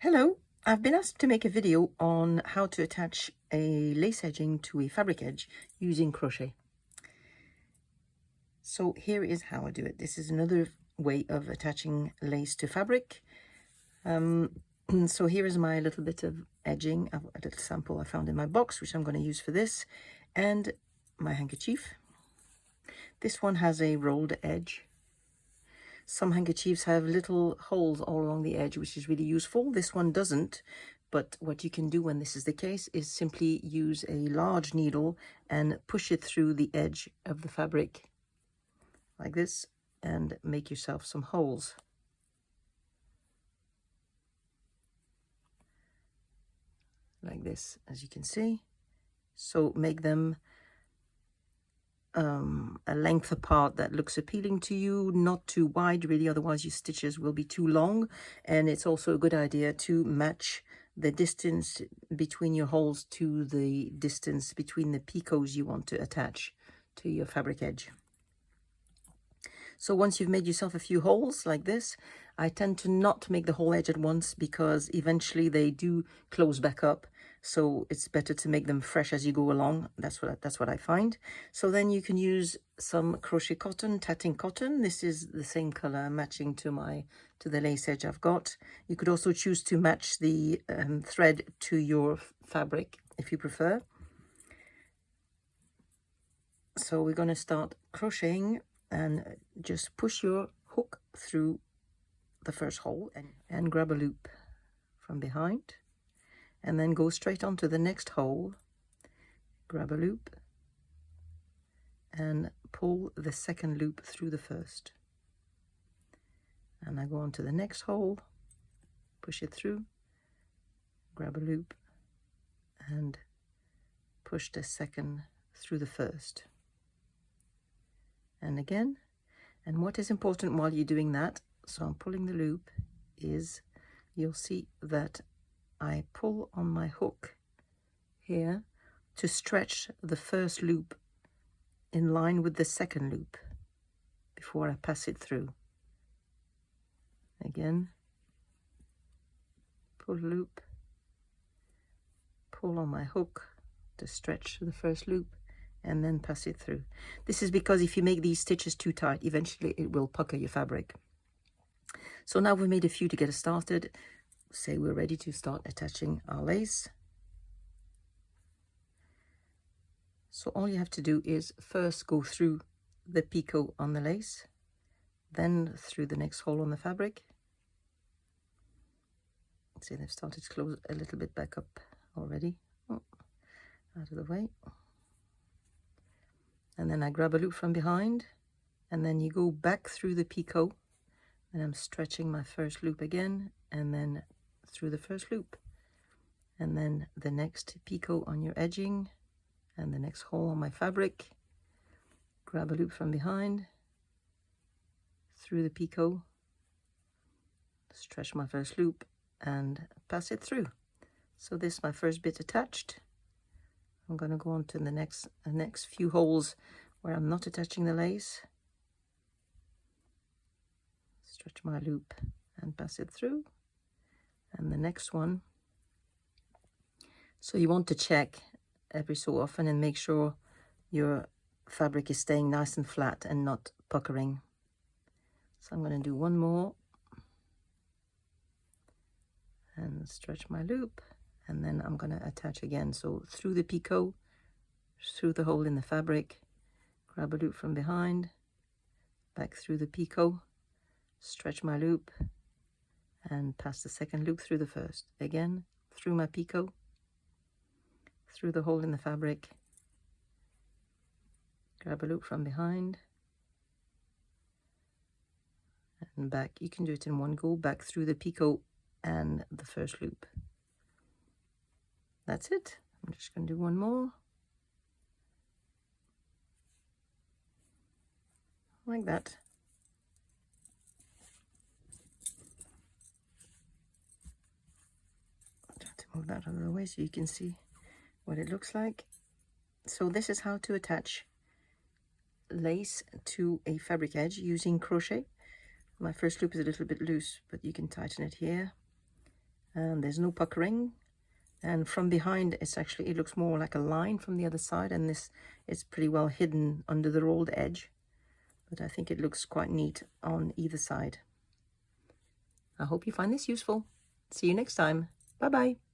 Hello, I've been asked to make a video on how to attach a lace edging to a fabric edge using crochet. So here is how I do it. This is another way of attaching lace to fabric. So here is my little bit of edging, a little sample I found in my box, which I'm going to use for this, and my handkerchief. This one has a rolled edge. Some handkerchiefs have little holes all along the edge, which is really useful. This one doesn't, but what you can do when this is the case is simply use a large needle and push it through the edge of the fabric like this and make yourself some holes. Like this, as you can see. So make them a length apart that looks appealing to you, not too wide really, otherwise your stitches will be too long. And it's also a good idea to match the distance between your holes to the distance between the picots you want to attach to your fabric edge. So once you've made yourself a few holes like this, I tend to not make the whole edge at once because eventually they do close back up. So it's better to make them fresh as you go along. That's what I find. So then you can use some crochet cotton, tatting cotton. This is the same color matching to the lace edge I've got. You could also choose to match the thread to your fabric if you prefer. So we're going to start crocheting and just push your hook through the first hole and grab a loop from behind, and then go straight on to the next hole, grab a loop and pull the second loop through the first, and I go on to the next hole, push it through, grab a loop and push the second through the first, and again. And what is important while you're doing that, so I'm pulling the loop, is you'll see that I pull on my hook here to stretch the first loop in line with the second loop before I pass it through. Again, pull the loop, pull on my hook to stretch the first loop, and then pass it through. This is because if you make these stitches too tight, eventually it will pucker your fabric. So now we've made a few to get us started. Say we're ready to start attaching our lace. So all you have to do is first go through the picot on the lace, then through the next hole on the fabric. See, they've started to close a little bit back up already. Oh, out of the way. And then I grab a loop from behind, and then you go back through the picot, and I'm stretching my first loop again, and then through the first loop, and then the next picot on your edging, and the next hole on my fabric, grab a loop from behind, through the picot, stretch my first loop, and pass it through. So this is my first bit attached. I'm going to go on to the next few holes where I'm not attaching the lace. Stretch my loop and pass it through. And the next one. So you want to check every so often and make sure your fabric is staying nice and flat and not puckering. So I'm going to do one more and stretch my loop. And then I'm going to attach again. So through the picot, through the hole in the fabric, grab a loop from behind, back through the picot, stretch my loop, and pass the second loop through the first. Again, through my picot, through the hole in the fabric, grab a loop from behind, and back. You can do it in one go, back through the picot and the first loop. That's it. I'm just going to do one more. Like that. I'll try to move that out of the way so you can see what it looks like. So this is how to attach lace to a fabric edge using crochet. My first loop is a little bit loose, but you can tighten it here. and there's no puckering. And from behind, it looks more like a line from the other side, and this is pretty well hidden under the rolled edge, but I think it looks quite neat on either side. I hope you find this useful. See you next time. Bye bye.